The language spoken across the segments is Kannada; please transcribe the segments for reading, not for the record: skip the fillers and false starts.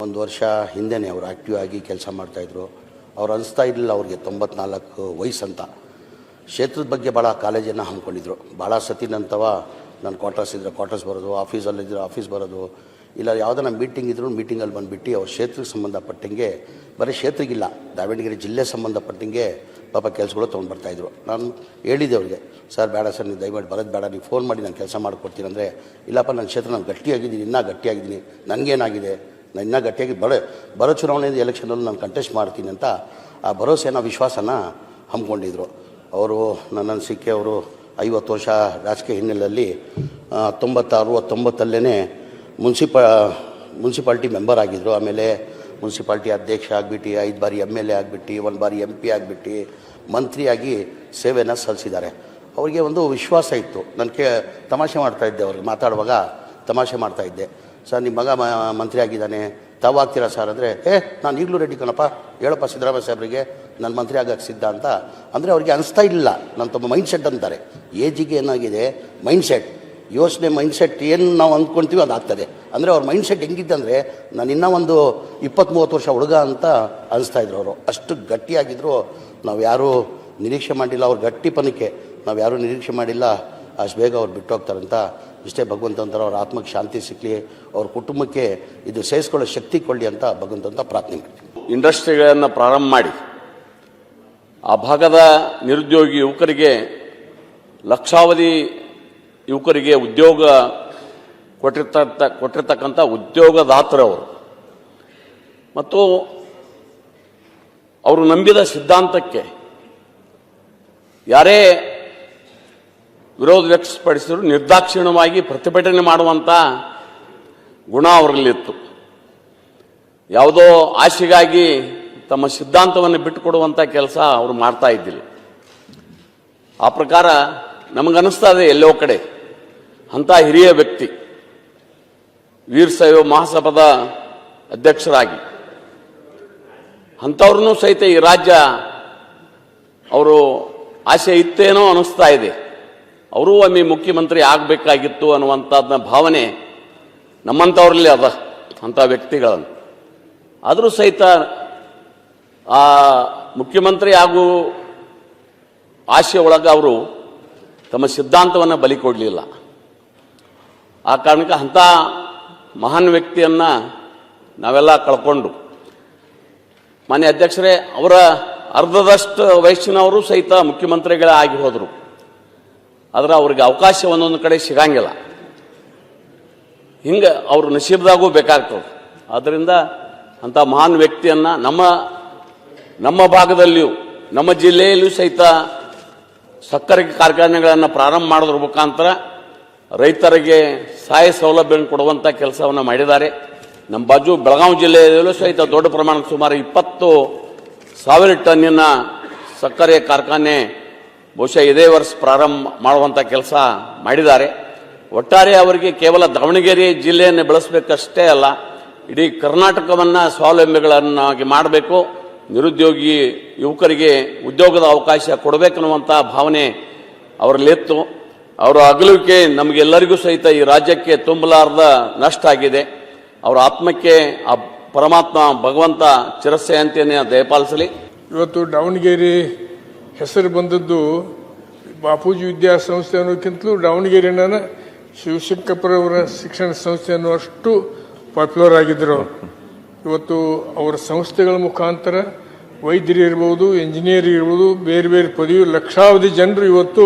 ಒಂದು ವರ್ಷ ಹಿಂದೆನೇ ಅವರು ಆ್ಯಕ್ಟಿವ್ ಆಗಿ ಕೆಲಸ ಮಾಡ್ತಾಯಿದ್ರು. ಅವ್ರು ಅನಿಸ್ತಾ ಇರಲಿಲ್ಲ ಅವ್ರಿಗೆ 94 ವಯಸ್ಸಂತ. ಕ್ಷೇತ್ರದ ಬಗ್ಗೆ ಭಾಳ ಕಾಲೇಜನ್ನು ಹಮ್ಮಿಕೊಂಡಿದ್ರು. ಭಾಳ ಸತಿ ನಂತವ ನಾನು ಕ್ವಾರ್ಟರ್ಸ್ ಇದ್ದರೆ ಕ್ವಾರ್ಟರ್ಸ್ ಬರೋದು, ಆಫೀಸಲ್ಲಿದ್ದರೆ ಆಫೀಸ್ ಬರೋದು, ಇಲ್ಲ ಯಾವುದನ್ನ ಮೀಟಿಂಗ್ ಇದ್ರೂ ಮೀಟಿಂಗಲ್ಲಿ ಬಂದುಬಿಟ್ಟು ಅವ್ರ ಕ್ಷೇತ್ರಕ್ಕೆ ಸಂಬಂಧಪಟ್ಟಂಗೆ, ಬರೀ ಕ್ಷೇತ್ರಕ್ಕಿಲ್ಲ ದಾವಣಗೆರೆ ಜಿಲ್ಲೆ ಸಂಬಂಧಪಟ್ಟಂಗೆ ಪಾಪ ಕೆಲಸಗಳು ತೊಗೊಂಡು ಬರ್ತಾಯಿದ್ರು. ನಾನು ಹೇಳಿದ್ದೆ ಅವ್ರಿಗೆ, ಸರ್ ಬೇಡ ಸರ್, ನೀವು ದಯಮಾಡಿ ಬರೋದು ಬೇಡ, ನೀವು ಫೋನ್ ಮಾಡಿ ನಾನು ಕೆಲಸ ಮಾಡಿಕೊಡ್ತೀನಿ ಅಂದರೆ, ಇಲ್ಲಪ್ಪ ನನ್ನ ಕ್ಷೇತ್ರ ನಾನು ಗಟ್ಟಿಯಾಗಿದ್ದೀನಿ, ಇನ್ನೂ ಗಟ್ಟಿಯಾಗಿದ್ದೀನಿ, ನನಗೇನಾಗಿದೆ, ನಾನು ಇನ್ನೂ ಗಟ್ಟಿಯಾಗಿ ಬರೋ ಚುನಾವಣೆಯಿಂದ ಎಲೆಕ್ಷನಲ್ಲಿ ನಾನು ಕಂಟೆಸ್ಟ್ ಮಾಡ್ತೀನಿ ಅಂತ ಆ ಭರವಸೆನ ವಿಶ್ವಾಸನ ಹಮ್ಮಿಕೊಂಡಿದ್ರು. ಅವರು ನನ್ನ ಅನಿಸಿಕೆ ಅವರು 50 ವರ್ಷ ರಾಜಕೀಯ ಹಿನ್ನೆಲೆಯಲ್ಲಿ 96-99 ಮುನ್ಸಿಪಾಲ್ಟಿ ಮೆಂಬರ್ ಆಗಿದ್ದರು. ಆಮೇಲೆ ಮುನ್ಸಿಪಾಲ್ಟಿ ಅಧ್ಯಕ್ಷ ಆಗಿಬಿಟ್ಟು 5 ಬಾರಿ MLA ಆಗಿಬಿಟ್ಟು 1 ಬಾರಿ MP ಆಗಿಬಿಟ್ಟು ಮಂತ್ರಿಯಾಗಿ ಸೇವೆಯನ್ನು ಸಲ್ಲಿಸಿದ್ದಾರೆ. ಅವರಿಗೆ ಒಂದು ವಿಶ್ವಾಸ ಇತ್ತು. ನನಗೆ ತಮಾಷೆ ಮಾಡ್ತಾಯಿದ್ದೆ, ಅವ್ರಿಗೆ ಮಾತಾಡುವಾಗ ತಮಾಷೆ ಮಾಡ್ತಾಯಿದ್ದೆ, ಸರ್ ನಿಮ್ಮ ಮಗ ಮಂತ್ರಿ ಆಗಿದ್ದಾನೆ, ತಾವು ಆಗ್ತೀರಾ ಸರ್ ಅಂದರೆ, ನಾನು ಈಗಲೂ ರೆಡಿ ಕಣಪ್ಪ, ಹೇಳಪ್ಪ ಸಿದ್ದರಾಮಯ್ಯ ಸಾಹೇಬ್ರಿಗೆ ನಾನು ಮಂತ್ರಿ ಆಗಕ್ಕೆ ಸಿದ್ಧ ಅಂತ. ಅಂದರೆ ಅವ್ರಿಗೆ ಅನಿಸ್ತಾ ಇಲ್ಲ. ನಾನು ತಮ್ಮ ಮೈಂಡ್ಸೆಟ್ ಅಂತಾರೆ, ಏಜಿಗೆ ಏನಾಗಿದೆ ಮೈಂಡ್ಸೆಟ್, ಯೋಚನೆ ಮೈಂಡ್ಸೆಟ್ ಏನು ನಾವು ಅಂದ್ಕೊಳ್ತೀವಿ ಅದಾಗ್ತದೆ. ಅಂದರೆ ಅವ್ರ ಮೈಂಡ್ಸೆಟ್ ಹೆಂಗಿದ್ದೆ ಅಂದರೆ, ನಾನು ಇನ್ನೂ ಒಂದು 20-30 ವರ್ಷ ಹುಡುಗ ಅಂತ ಅನಿಸ್ತಾಯಿದ್ರು ಅವರು. ಅಷ್ಟು ಗಟ್ಟಿಯಾಗಿದ್ದರು. ನಾವು ಯಾರೂ ನಿರೀಕ್ಷೆ ಮಾಡಿಲ್ಲ ಅವ್ರ ಗಟ್ಟಿಪನಕ್ಕೆ, ನಾವು ಯಾರೂ ನಿರೀಕ್ಷೆ ಮಾಡಿಲ್ಲ ಅಷ್ಟು ಬೇಗ ಅವ್ರು ಬಿಟ್ಟು ಹೋಗ್ತಾರಂತ. ಇಷ್ಟೇ ಭಗವಂತಂತರ ಅವ್ರ ಆತ್ಮಕ್ಕೆ ಶಾಂತಿ ಸಿಕ್ಕಲಿ, ಅವ್ರ ಕುಟುಂಬಕ್ಕೆ ಇದು ಸೇರಿಸ್ಕೊಳ್ಳೋ ಶಕ್ತಿ ಕೊಡಲಿ ಅಂತ ಭಗವಂತಂತ ಪ್ರಾರ್ಥನೆ ಮಾಡ್ತೀವಿ. ಇಂಡಸ್ಟ್ರಿಗಳನ್ನು ಪ್ರಾರಂಭ ಮಾಡಿ ಆ ಭಾಗದ ನಿರುದ್ಯೋಗಿ ಯುವಕರಿಗೆ, ಲಕ್ಷಾವಧಿ ಯುವಕರಿಗೆ ಉದ್ಯೋಗ ಕೊಟ್ಟಿರ್ತಕ್ಕಂಥ ಉದ್ಯೋಗದಾತರವರು ಮತ್ತು ಅವರು ನಂಬಿದ ಸಿದ್ಧಾಂತಕ್ಕೆ ಯಾರೇ ವಿರೋಧ ವ್ಯಕ್ತಪಡಿಸಿದ್ರು ನಿರ್ದಾಕ್ಷಿಣ್ಯವಾಗಿ ಪ್ರತಿಭಟನೆ ಮಾಡುವಂಥ ಗುಣ ಅವರಲ್ಲಿತ್ತು. ಯಾವುದೋ ಆಶೆಗಾಗಿ ತಮ್ಮ ಸಿದ್ಧಾಂತವನ್ನು ಬಿಟ್ಟುಕೊಡುವಂಥ ಕೆಲಸ ಅವರು ಮಾಡ್ತಾ ಇದ್ದಿಲ್ಲ. ಆ ಪ್ರಕಾರ ನಮಗನ್ನಿಸ್ತಾ ಇದೆ, ಎಲ್ಲೋ ಕಡೆ ಅಂಥ ಹಿರಿಯ ವ್ಯಕ್ತಿ ವೀರಶೈವ ಮಹಾಸಭಾದ ಅಧ್ಯಕ್ಷರಾಗಿ ಅಂಥವ್ರನ್ನೂ ಸಹಿತ ಈ ರಾಜ್ಯ ಅವರು ಆಸೆ ಇತ್ತೇನೋ ಅನ್ನಿಸ್ತಾ ಇದೆ. ಅವರೂ ಒಮ್ಮೆ ಮುಖ್ಯಮಂತ್ರಿ ಆಗಬೇಕಾಗಿತ್ತು ಅನ್ನುವಂಥದ್ದನ್ನ ಭಾವನೆ ನಮ್ಮಂಥವ್ರಲ್ಲಿ ಅದ, ಅಂಥ ವ್ಯಕ್ತಿಗಳನ್ನು. ಆದರೂ ಸಹಿತ ಆ ಮುಖ್ಯಮಂತ್ರಿ ಆಗೋ ಆಸೆ ಒಳಗೆ ಅವರು ತಮ್ಮ ಸಿದ್ಧಾಂತವನ್ನು ಬಲಿ ಕೊಡಲಿಲ್ಲ. ಆ ಕಾರಣಕ್ಕೆ ಅಂಥ ಮಹಾನ್ ವ್ಯಕ್ತಿಯನ್ನು ನಾವೆಲ್ಲ ಕಳ್ಕೊಂಡು, ಮಾನ್ಯ ಅಧ್ಯಕ್ಷರೇ, ಅವರ ಅರ್ಧದಷ್ಟು ವಯಸ್ಸಿನವರು ಸಹಿತ ಮುಖ್ಯಮಂತ್ರಿಗಳೇ ಆಗಿ ಹೋದರು. ಆದರೆ ಅವ್ರಿಗೆ ಅವಕಾಶ ಒಂದೊಂದು ಕಡೆ ಸಿಗಂಗಿಲ್ಲ. ಹಿಂಗೆ ಅವ್ರ ನಸೀಬ್ದಾಗೂ ಬೇಕಾಗ್ತದೆ. ಆದ್ದರಿಂದ ಅಂಥ ಮಹಾನ್ ವ್ಯಕ್ತಿಯನ್ನು ನಮ್ಮ ಭಾಗದಲ್ಲಿಯೂ ನಮ್ಮ ಜಿಲ್ಲೆಯಲ್ಲಿಯೂ ಸಹಿತ ಸಕ್ಕರೆ ಕಾರ್ಖಾನೆಗಳನ್ನು ಪ್ರಾರಂಭ ಮಾಡೋದ್ರ ಮುಖಾಂತರ ರೈತರಿಗೆ ಸಹಾಯ ಸೌಲಭ್ಯ ಕೊಡುವಂಥ ಕೆಲಸವನ್ನು ಮಾಡಿದ್ದಾರೆ. ನಮ್ಮ ಬಾಜು ಬೆಳಗಾವಿ ಜಿಲ್ಲೆಯಲ್ಲೂ ಸಹಿತ ದೊಡ್ಡ ಪ್ರಮಾಣದ ಸುಮಾರು 20,000 ಟನ್ನಿನ ಸಕ್ಕರೆ ಕಾರ್ಖಾನೆ ಬಹುಶಃ ಇದೇ ವರ್ಷ ಪ್ರಾರಂಭ ಮಾಡುವಂಥ ಕೆಲಸ ಮಾಡಿದ್ದಾರೆ. ಒಟ್ಟಾರೆ ಅವರಿಗೆ ಕೇವಲ ದಾವಣಗೆರೆ ಜಿಲ್ಲೆಯನ್ನು ಬೆಳೆಸಬೇಕಷ್ಟೇ ಅಲ್ಲ, ಇಡೀ ಕರ್ನಾಟಕವನ್ನು ಸ್ವಾವಲಂಬಿಗಳನ್ನಾಗಿ ಮಾಡಬೇಕು, ನಿರುದ್ಯೋಗಿ ಯುವಕರಿಗೆ ಉದ್ಯೋಗದ ಅವಕಾಶ ಕೊಡಬೇಕನ್ನುವಂಥ ಭಾವನೆ ಅವರಲ್ಲಿತ್ತು. ಅವರ ಅಗಲುವಿಕೆ ನಮಗೆಲ್ಲರಿಗೂ ಸಹಿತ ಈ ರಾಜ್ಯಕ್ಕೆ ತುಂಬಲಾರದ ನಷ್ಟ ಆಗಿದೆ. ಅವರ ಆತ್ಮಕ್ಕೆ ಆ ಪರಮಾತ್ಮ ಭಗವಂತ ಚಿರಶಾಂತಿಯನ್ನು ದಯಪಾಲಿಸಲಿ. ಇವತ್ತು ದಾವಣಗೆರೆ ಹೆಸರು ಬಂದದ್ದು ಬಾಪೂಜಿ ವಿದ್ಯಾಸಂಸ್ಥೆ ಅನ್ನೋಕ್ಕಿಂತಲೂ ದಾವಣಗೆರೆನ ಶಿವಶಂಕರಪ್ಪರವರ ಶಿಕ್ಷಣ ಸಂಸ್ಥೆ ಅನ್ನುವಷ್ಟು ಪಾಪ್ಯುಲರ್ ಆಗಿದ್ದರು. ಇವತ್ತು ಅವರ ಸಂಸ್ಥೆಗಳ ಮುಖಾಂತರ ವೈದ್ಯರು ಇರ್ಬೋದು, ಇಂಜಿನಿಯರ್ ಇರ್ಬೋದು, ಬೇರೆ ಬೇರೆ ಪದವಿ ಲಕ್ಷಾವಧಿ ಜನರು ಇವತ್ತು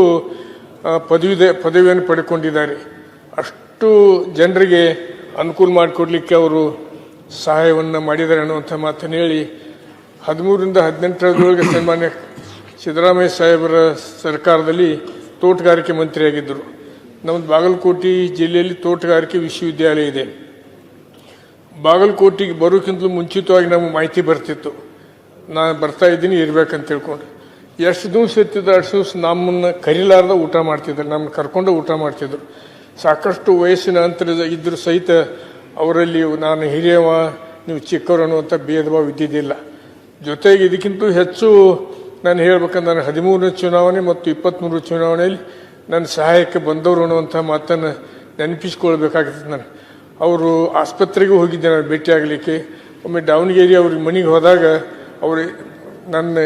ಪದವಿಯನ್ನು ಪಡ್ಕೊಂಡಿದ್ದಾರೆ. ಅಷ್ಟು ಜನರಿಗೆ ಅನುಕೂಲ ಮಾಡಿಕೊಡ್ಲಿಕ್ಕೆ ಅವರು ಸಹಾಯವನ್ನು ಮಾಡಿದ್ದಾರೆ ಅನ್ನುವಂಥ ಮಾತನ್ನು ಹೇಳಿ, 13ರಿಂದ 18ರೊಳಗೆ ಸನ್ಮಾನ್ಯ ಸಿದ್ದರಾಮಯ್ಯ ಸಾಹೇಬರ ಸರ್ಕಾರದಲ್ಲಿ ತೋಟಗಾರಿಕೆ ಮಂತ್ರಿಯಾಗಿದ್ದರು. ನಮ್ಮದು ಬಾಗಲಕೋಟೆ ಜಿಲ್ಲೆಯಲ್ಲಿ ತೋಟಗಾರಿಕೆ ವಿಶ್ವವಿದ್ಯಾಲಯ ಇದೆ. ಬಾಗಲಕೋಟೆಗೆ ಬರೋಕ್ಕಿಂತಲೂ ಮುಂಚಿತವಾಗಿ ನಮಗೆ ಮಾಹಿತಿ ಬರ್ತಿತ್ತು, ನಾನು ಬರ್ತಾ ಇದ್ದೀನಿ ಇರ್ಬೇಕಂತ ತಿಳ್ಕೊಂಡು. ಎಷ್ಟು ದಿವಸ ಇರ್ತಿದ್ರು ಅಷ್ಟು ದಿವಸ ನಮ್ಮನ್ನು ಕರೀಲಾರ್ದ ಊಟ ಮಾಡ್ತಿದ್ರು, ನಮ್ಮನ್ನು ಕರ್ಕೊಂಡು ಊಟ ಮಾಡ್ತಿದ್ರು. ಸಾಕಷ್ಟು ವಯಸ್ಸಿನ ಅಂತರ ಇದ್ದರೂ ಸಹಿತ ಅವರಲ್ಲಿ ನಾನು ಹಿರಿಯವ ನೀವು ಚಿಕ್ಕವರು ಅನ್ನುವಂಥ ಭೇದ ಭಾವ ಇದ್ದಿದ್ದಿಲ್ಲ. ಜೊತೆಗೆ ಇದಕ್ಕಿಂತ ಹೆಚ್ಚು ನಾನು ಹೇಳ್ಬೇಕಂದ್ರೆ, ನಾನು 13ನೇ ಚುನಾವಣೆ ಮತ್ತು 23ರ ಚುನಾವಣೆಯಲ್ಲಿ ನನ್ನ ಸಹಾಯಕ್ಕೆ ಬಂದವರು ಅನ್ನುವಂಥ ಮಾತನ್ನು ನೆನಪಿಸ್ಕೊಳ್ಬೇಕಾಗ್ತದೆ. ನಾನು ಅವರು ಆಸ್ಪತ್ರೆಗೂ ಹೋಗಿದ್ದೆ ನಾನು ಭೇಟಿ ಆಗಲಿಕ್ಕೆ. ಒಮ್ಮೆ ದಾವಣಗೆರೆ ಅವ್ರಿಗೆ ಮನೆಗೆ ಹೋದಾಗ ಅವರು ನನ್ನ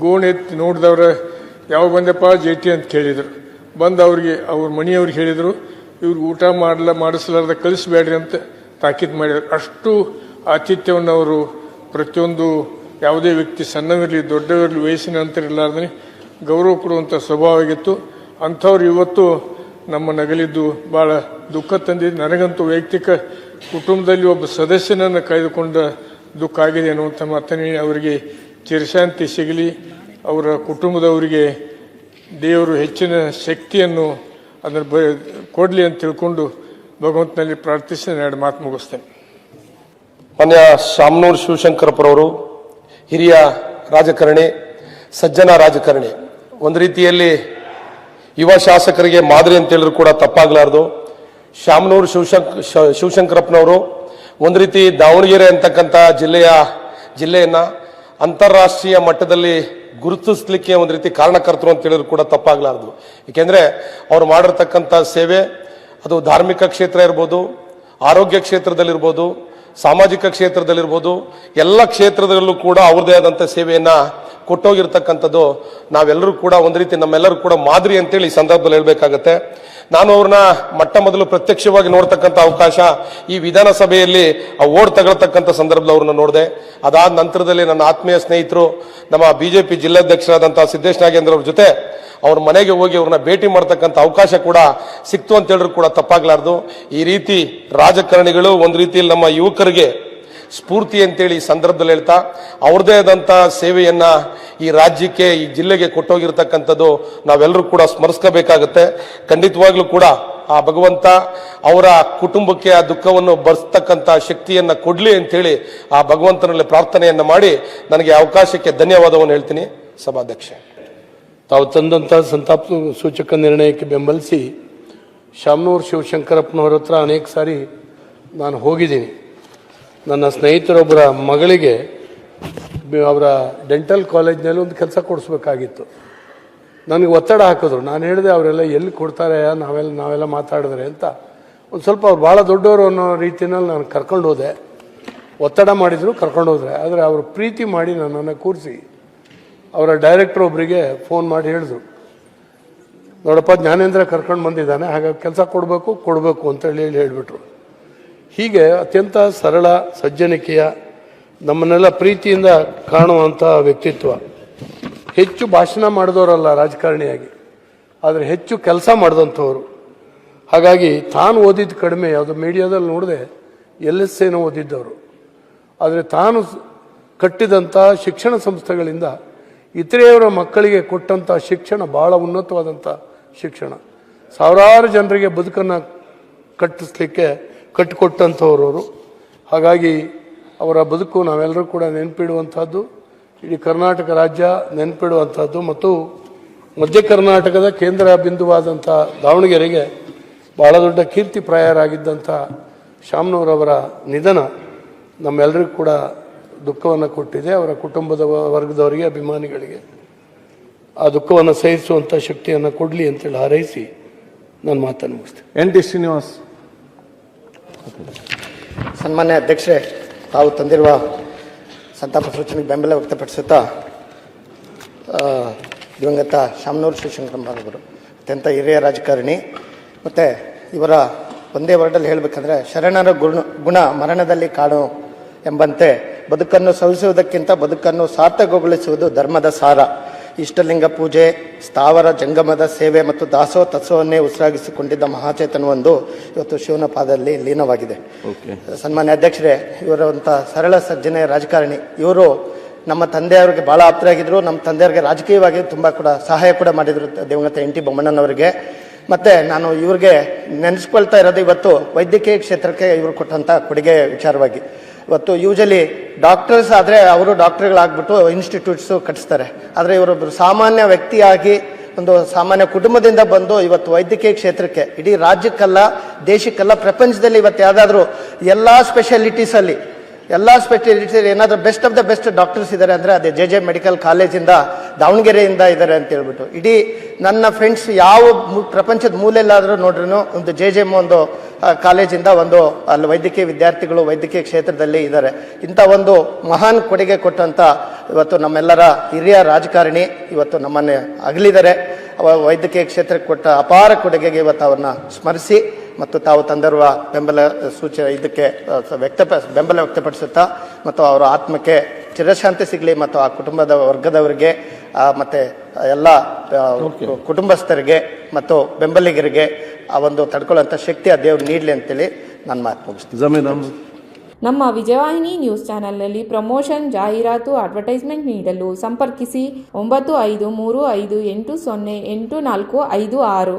ಗೋಣ್ ಎತ್ತಿ ನೋಡಿದವ್ರ ಯಾವ ಬಂದಪ್ಪ ಜೇಟಿ ಅಂತ ಕೇಳಿದರು. ಬಂದು ಅವ್ರ ಮನೆಯವ್ರಿಗೆ ಹೇಳಿದರು, ಇವ್ರಿಗೆ ಊಟ ಮಾಡಿಸಲಾರ್ದ ಕಳಿಸ್ಬೇಡ್ರಿ ಅಂತ ತಾಕೀತು ಮಾಡಿದರು. ಅಷ್ಟು ಆತಿಥ್ಯವನ್ನು ಅವರು ಪ್ರತಿಯೊಂದು ಯಾವುದೇ ವ್ಯಕ್ತಿ ಸಣ್ಣವಿರಲಿ ದೊಡ್ಡವಿರಲಿ ವಯಸ್ಸಿನ ಅಂತರ ಇರಲಾರ್ದೇ ಗೌರವ ಕೊಡುವಂಥ ಸ್ವಭಾವ ಆಗಿತ್ತು. ಅಂಥವ್ರು ಇವತ್ತು ನಮ್ಮ ನಗಲಿದ್ದು ಭಾಳ ದುಃಖ ತಂದಿದ್ದು. ನನಗಂತೂ ವೈಯಕ್ತಿಕ ಕುಟುಂಬದಲ್ಲಿ ಒಬ್ಬ ಸದಸ್ಯನನ್ನು ಕಳೆದುಕೊಂಡ ದುಃಖ ಆಗಿದೆ ಅನ್ನುವಂಥ ಮಾತನೇ. ಅವರಿಗೆ ಚಿರಶಾಂತಿ ಸಿಗಲಿ, ಅವರ ಕುಟುಂಬದವರಿಗೆ ದೇವರು ಹೆಚ್ಚಿನ ಶಕ್ತಿಯನ್ನು ಅದನ್ನು ಕೊಡಲಿ ಅಂತ ತಿಳ್ಕೊಂಡು ಭಗವಂತನಲ್ಲಿ ಪ್ರಾರ್ಥಿಸಿ ನಾನು 2 ಮಾತು ಮುಗಿಸ್ತೇನೆ. ಮಾನ್ಯ ಶಾಮನೂರು ಶಿವಶಂಕರಪ್ಪರವರು ಹಿರಿಯ ರಾಜಕಾರಣಿ, ಸಜ್ಜನ ರಾಜಕಾರಣಿ, ಒಂದು ರೀತಿಯಲ್ಲಿ ಯುವ ಶಾಸಕರಿಗೆ ಮಾದರಿ ಅಂತ ಹೇಳಿದ್ರು ಕೂಡ ತಪ್ಪಾಗಲಾರ್ದು. ಶಾಮನೂರು ಶಿವಶಂಕರಪ್ಪನವರು ಒಂದು ರೀತಿ ದಾವಣಗೆರೆ ಅಂತಕ್ಕಂಥ ಜಿಲ್ಲೆಯನ್ನ ಅಂತಾರಾಷ್ಟ್ರೀಯ ಮಟ್ಟದಲ್ಲಿ ಗುರುತಿಸ್ಲಿಕ್ಕೆ ಒಂದು ರೀತಿ ಕಾರಣಕರ್ತರು ಅಂತ ಹೇಳಿದ್ರು ಕೂಡ ತಪ್ಪಾಗಲಾರ್ದು. ಏಕೆಂದರೆ ಅವ್ರು ಮಾಡಿರ್ತಕ್ಕಂಥ ಸೇವೆ ಅದು ಧಾರ್ಮಿಕ ಕ್ಷೇತ್ರ ಇರ್ಬೋದು, ಆರೋಗ್ಯ ಕ್ಷೇತ್ರದಲ್ಲಿರ್ಬೋದು, ಸಾಮಾಜಿಕ ಕ್ಷೇತ್ರದಲ್ಲಿರ್ಬೋದು, ಎಲ್ಲ ಕ್ಷೇತ್ರದಲ್ಲೂ ಕೂಡ ಅವ್ರದೇ ಆದಂಥ ಸೇವೆಯನ್ನು ಕೊಟ್ಟೋಗಿರ್ತಕ್ಕಂಥದ್ದು ನಾವೆಲ್ಲರೂ ಕೂಡ ಒಂದು ರೀತಿ ನಮ್ಮೆಲ್ಲರೂ ಕೂಡ ಮಾದರಿ ಅಂತೇಳಿ ಈ ಸಂದರ್ಭದಲ್ಲಿ ಹೇಳಬೇಕಾಗತ್ತೆ. ನಾನು ಅವ್ರನ್ನ ಮೊಟ್ಟ ಮೊದಲು ಪ್ರತ್ಯಕ್ಷವಾಗಿ ನೋಡ್ತಕ್ಕಂಥ ಅವಕಾಶ ಈ ವಿಧಾನಸಭೆಯಲ್ಲಿ ಓಡ್ ತಗೊಳ್ತಕ್ಕಂಥ ಸಂದರ್ಭದಲ್ಲಿ ಅವ್ರನ್ನ ನೋಡಿದೆ. ಅದಾದ ನಂತರದಲ್ಲಿ ನನ್ನ ಆತ್ಮೀಯ ಸ್ನೇಹಿತರು ನಮ್ಮ ಬಿಜೆಪಿ ಜಿಲ್ಲಾಧ್ಯಕ್ಷರಾದಂತಹ ಸಿದ್ದೇಶ್ ನಾಗೇಂದ್ರ ಅವ್ರ ಜೊತೆ ಅವ್ರ ಮನೆಗೆ ಹೋಗಿ ಅವ್ರನ್ನ ಭೇಟಿ ಮಾಡ್ತಕ್ಕಂಥ ಅವಕಾಶ ಕೂಡ ಸಿಕ್ತು ಅಂತ ಹೇಳಿದ್ರು ಕೂಡ ತಪ್ಪಾಗಲಾರ್ದು. ಈ ರೀತಿ ರಾಜಕಾರಣಿಗಳು ಒಂದು ರೀತಿಯಲ್ಲಿ ನಮ್ಮ ಯುವಕರಿಗೆ ಸ್ಫೂರ್ತಿ ಅಂತೇಳಿ ಈ ಸಂದರ್ಭದಲ್ಲಿ ಹೇಳ್ತಾ ಅವ್ರದೇ ಆದಂಥ ಸೇವೆಯನ್ನ ಈ ರಾಜ್ಯಕ್ಕೆ, ಈ ಜಿಲ್ಲೆಗೆ ಕೊಟ್ಟೋಗಿರ್ತಕ್ಕಂಥದ್ದು ನಾವೆಲ್ಲರೂ ಕೂಡ ಸ್ಮರಿಸ್ಕೋಬೇಕಾಗತ್ತೆ. ಖಂಡಿತವಾಗ್ಲೂ ಕೂಡ ಆ ಭಗವಂತ ಅವರ ಕುಟುಂಬಕ್ಕೆ ಆ ದುಃಖವನ್ನು ಭರಿಸ್ತಕ್ಕಂಥ ಶಕ್ತಿಯನ್ನ ಕೊಡ್ಲಿ ಅಂತೇಳಿ ಆ ಭಗವಂತನಲ್ಲಿ ಪ್ರಾರ್ಥನೆಯನ್ನ ಮಾಡಿ ನನಗೆ ಅವಕಾಶಕ್ಕೆ ಧನ್ಯವಾದವನ್ನು ಹೇಳ್ತೀನಿ. ಸಭಾಧ್ಯಕ್ಷೆ, ತಾವು ತಂದಂಥ ಸಂತಾಪ ಸೂಚಕ ನಿರ್ಣಯಕ್ಕೆ ಬೆಂಬಲಿಸಿ ಶಾಮನೂರು ಶಿವಶಂಕರಪ್ಪನವರ ಹತ್ರ ಅನೇಕ ಸಾರಿ ನಾನು ಹೋಗಿದ್ದೀನಿ. ನನ್ನ ಸ್ನೇಹಿತರೊಬ್ಬರ ಮಗಳಿಗೆ ಅವರ ಡೆಂಟಲ್ ಕಾಲೇಜ್ನಲ್ಲಿ ಒಂದು ಕೆಲಸ ಕೊಡಿಸ್ಬೇಕಾಗಿತ್ತು. ನನಗೆ ಒತ್ತಡ ಹಾಕಿದ್ರು. ನಾನು ಹೇಳಿದೆ ಅವರೆಲ್ಲ ಎಲ್ಲಿ ಕೊಡ್ತಾರೆ, ನಾವೆಲ್ಲ ಮಾತಾಡಿದ್ರೆ ಅಂತ. ಒಂದು ಸ್ವಲ್ಪ ಅವ್ರು ಭಾಳ ದೊಡ್ಡವರು ಅನ್ನೋ ರೀತಿಯಲ್ಲಿ ನಾನು ಕರ್ಕೊಂಡು ಹೋದೆ. ಒತ್ತಡ ಮಾಡಿದ್ರು, ಕರ್ಕೊಂಡು ಹೋದ್ರೆ. ಆದರೆ ಅವರು ಪ್ರೀತಿ ಮಾಡಿ ನನ್ನನ್ನು ಕೂರಿಸಿ ಅವರ ಡೈರೆಕ್ಟರ್ ಒಬ್ಬರಿಗೆ ಫೋನ್ ಮಾಡಿ ಹೇಳಿದ್ರು, ನೋಡಪ್ಪ ಜ್ಞಾನೇಂದ್ರ ಕರ್ಕೊಂಡು ಬಂದಿದ್ದಾನೆ, ಹಾಗಾಗಿ ಕೆಲಸ ಕೊಡಬೇಕು ಅಂತೇಳಿ ಹೇಳಿಬಿಟ್ರು. ಹೀಗೆ ಅತ್ಯಂತ ಸರಳ ಸಜ್ಜನಿಕೆಯ ನಮ್ಮನ್ನೆಲ್ಲ ಪ್ರೀತಿಯಿಂದ ಕಾಣುವಂಥ ವ್ಯಕ್ತಿತ್ವ. ಹೆಚ್ಚು ಭಾಷಣ ಮಾಡಿದವರಲ್ಲ ರಾಜಕಾರಣಿಯಾಗಿ, ಆದರೆ ಹೆಚ್ಚು ಕೆಲಸ ಮಾಡಿದಂಥವ್ರು. ಹಾಗಾಗಿ ತಾನು ಓದಿದ್ದು ಕಡಿಮೆ, ಯಾವುದೋ ಮೀಡಿಯಾದಲ್ಲಿ ನೋಡಿದೆ LSA ಓದಿದ್ದವರು. ಆದರೆ ತಾನು ಕಟ್ಟಿದಂಥ ಶಿಕ್ಷಣ ಸಂಸ್ಥೆಗಳಿಂದ ಇತರೆಯವರ ಮಕ್ಕಳಿಗೆ ಕೊಟ್ಟಂಥ ಶಿಕ್ಷಣ ಭಾಳ ಉನ್ನತವಾದಂಥ ಶಿಕ್ಷಣ. ಸಾವಿರಾರು ಜನರಿಗೆ ಬದುಕನ್ನು ಕಟ್ಟಿಕೊಟ್ಟಂಥವ್ರವರು. ಹಾಗಾಗಿ ಅವರ ಬದುಕು ನಾವೆಲ್ಲರೂ ಕೂಡ ನೆನಪಿಡುವಂಥದ್ದು, ಇಡೀ ಕರ್ನಾಟಕ ರಾಜ್ಯ ನೆನಪಿಡುವಂಥದ್ದು. ಮತ್ತು ಮಧ್ಯ ಕರ್ನಾಟಕದ ಕೇಂದ್ರ ಬಿಂದುವಾದಂಥ ದಾವಣಗೆರೆಗೆ ಭಾಳ ದೊಡ್ಡ ಕೀರ್ತಿಪ್ರಾಯರಾಗಿದ್ದಂಥ ಶಾಮನೂರವರ ನಿಧನ ನಮ್ಮೆಲ್ಲರಿಗೂ ಕೂಡ ದುಃಖವನ್ನು ಕೊಟ್ಟಿದೆ. ಅವರ ಕುಟುಂಬದ ವರ್ಗದವರಿಗೆ, ಅಭಿಮಾನಿಗಳಿಗೆ ಆ ದುಃಖವನ್ನು ಸಹಿಸುವಂಥ ಶಕ್ತಿಯನ್ನು ಕೊಡಲಿ ಅಂತೇಳಿ ಹಾರೈಸಿ ನಾನು ಮಾತನ್ನು ಮುಗಿಸ್ತೇನೆ. NT ಶ್ರೀನಿವಾಸ್. ಸನ್ಮಾನ್ಯ ಅಧ್ಯಕ್ಷರೇ, ತಾವು ತಂದಿರುವ ಸಂತಾಪ ಸೂಚನೆಗೆ ಬೆಂಬಲ ವ್ಯಕ್ತಪಡಿಸುತ್ತಾ ದಿವಂಗತ ಶಾಮನೂರು ಶಿವಶಂಕರಪ್ಪನವರು ಅತ್ಯಂತ ಹಿರಿಯ ರಾಜಕಾರಣಿ. ಮತ್ತು ಇವರ ಒಂದೇ ವರ್ಡಲ್ಲಿ ಹೇಳಬೇಕಂದ್ರೆ ಶರಣರ ಗುಣ ಮರಣದಲ್ಲಿ ಕಾಣು ಎಂಬಂತೆ ಬದುಕನ್ನು ಸವಿಸುವುದಕ್ಕಿಂತ ಬದುಕನ್ನು ಸಾರ್ಥಕಗೊಳಿಸುವುದು ಧರ್ಮದ ಸಾರ. ಇಷ್ಟಲಿಂಗ ಪೂಜೆ, ಸ್ಥಾವರ ಜಂಗಮದ ಸೇವೆ ಮತ್ತು ದಾಸೋ ತತ್ವವನ್ನೇ ಉಸಿರಾಗಿಸಿಕೊಂಡಿದ್ದ ಮಹಾಚೇತನವೊಂದು ಇವತ್ತು ಶಿವನ ಪಾದದಲ್ಲಿ ಲೀನವಾಗಿದೆ. ಸನ್ಮಾನ್ಯ ಅಧ್ಯಕ್ಷರೇ, ಇವರಂಥ ಸರಳ ಸಜ್ಜನೆ ರಾಜಕಾರಣಿ. ಇವರು ನಮ್ಮ ತಂದೆಯವರಿಗೆ ಭಾಳ ಆಪ್ತರಾಗಿದ್ದರು. ನಮ್ಮ ತಂದೆಯವರಿಗೆ ರಾಜಕೀಯವಾಗಿ ತುಂಬ ಕೂಡ ಸಹಾಯ ಕೂಡ ಮಾಡಿದರು ದಿವಂಗತ NT ಬೊಮ್ಮಣ್ಣನವರಿಗೆ. ಮತ್ತು ನಾನು ಇವ್ರಿಗೆ ನೆನೆಸ್ಕೊಳ್ತಾ ಇರೋದು ಇವತ್ತು ವೈದ್ಯಕೀಯ ಕ್ಷೇತ್ರಕ್ಕೆ ಇವರು ಕೊಟ್ಟಂಥ ಕೊಡುಗೆ ವಿಚಾರವಾಗಿ. ಇವತ್ತು ಯೂಶಲಿ ಡಾಕ್ಟರ್ಸ್ ಆದರೆ ಅವರು ಡಾಕ್ಟರ್ಗಳಾಗ್ಬಿಟ್ಟು ಇನ್ಸ್ಟಿಟ್ಯೂಟ್ಸು ಕಟ್ಟಿಸ್ತಾರೆ. ಆದರೆ ಇವರೊಬ್ಬರು ಸಾಮಾನ್ಯ ವ್ಯಕ್ತಿಯಾಗಿ ಒಂದು ಸಾಮಾನ್ಯ ಕುಟುಂಬದಿಂದ ಬಂದು ಇವತ್ತು ವೈದ್ಯಕೀಯ ಕ್ಷೇತ್ರಕ್ಕೆ ಇಡೀ ರಾಜ್ಯಕ್ಕಲ್ಲ, ದೇಶಕ್ಕೆಲ್ಲ, ಪ್ರಪಂಚದಲ್ಲಿ ಇವತ್ತು ಯಾವುದಾದ್ರೂ ಎಲ್ಲ ಸ್ಪೆಷಾಲಿಟೀಸ್ ಏನಾದರೂ best of the best doctors ಇದ್ದಾರೆ ಅಂದರೆ ಅದೇ JJ ಮೆಡಿಕಲ್ ಕಾಲೇಜಿಂದ ದಾವಣಗೆರೆಯಿಂದ ಇದ್ದಾರೆ ಅಂತ ಹೇಳ್ಬಿಟ್ಟು. ಇಡೀ ನನ್ನ ಫ್ರೆಂಡ್ಸ್ ಯಾವ ಪ್ರಪಂಚದ ಮೂಲೆಯಲ್ಲಾದರೂ ನೋಡ್ರೂ ಒಂದು JJM ಒಂದು ಕಾಲೇಜಿಂದ ಒಂದು ಅಲ್ಲಿ ವೈದ್ಯಕೀಯ ವಿದ್ಯಾರ್ಥಿಗಳು ವೈದ್ಯಕೀಯ ಕ್ಷೇತ್ರದಲ್ಲಿ ಇದ್ದಾರೆ. ಇಂಥ ಒಂದು ಮಹಾನ್ ಕೊಡುಗೆ ಕೊಟ್ಟಂಥ ಇವತ್ತು ನಮ್ಮೆಲ್ಲರ ಹಿರಿಯ ರಾಜಕಾರಣಿ ಇವತ್ತು ನಮ್ಮನ್ನೇ ಅಗಲಿದ್ದಾರೆ. ವೈದ್ಯಕೀಯ ಕ್ಷೇತ್ರಕ್ಕೆ ಕೊಟ್ಟ ಅಪಾರ ಕೊಡುಗೆಗೆ ಇವತ್ತು ಅವ್ರನ್ನ ಸ್ಮರಿಸಿ ಮತ್ತು ತಾವು ತಂದಿರುವ ಬೆಂಬಲ ಇದಕ್ಕೆ ಬೆಂಬಲ ವ್ಯಕ್ತಪಡಿಸುತ್ತಾ ಮತ್ತು ಅವರ ಆತ್ಮಕ್ಕೆ ಚಿರಶಾಂತಿ ಸಿಗಲಿ ಮತ್ತು ಆ ಕುಟುಂಬದ ವರ್ಗದವರಿಗೆ ಮತ್ತು ಎಲ್ಲ ಕುಟುಂಬಸ್ಥರಿಗೆ ಮತ್ತು ಬೆಂಬಲಿಗರಿಗೆ ಆ ಒಂದು ತಡ್ಕೊಳ್ಳೋಂಥ ಶಕ್ತಿ ಆ ದೇವ್ರು ನೀಡಲಿ ಅಂತೇಳಿ ನಾನು ಮಾತು ಮುಗಿಸ್ತೀನಿ. ನಮ್ಮ ವಿಜಯವಾಹಿನಿ ನ್ಯೂಸ್ ಚಾನೆಲ್ನಲ್ಲಿ ಪ್ರಮೋಷನ್, ಜಾಹೀರಾತು, ಅಡ್ವರ್ಟೈಸ್ಮೆಂಟ್ ನೀಡಲು ಸಂಪರ್ಕಿಸಿ 9535808456.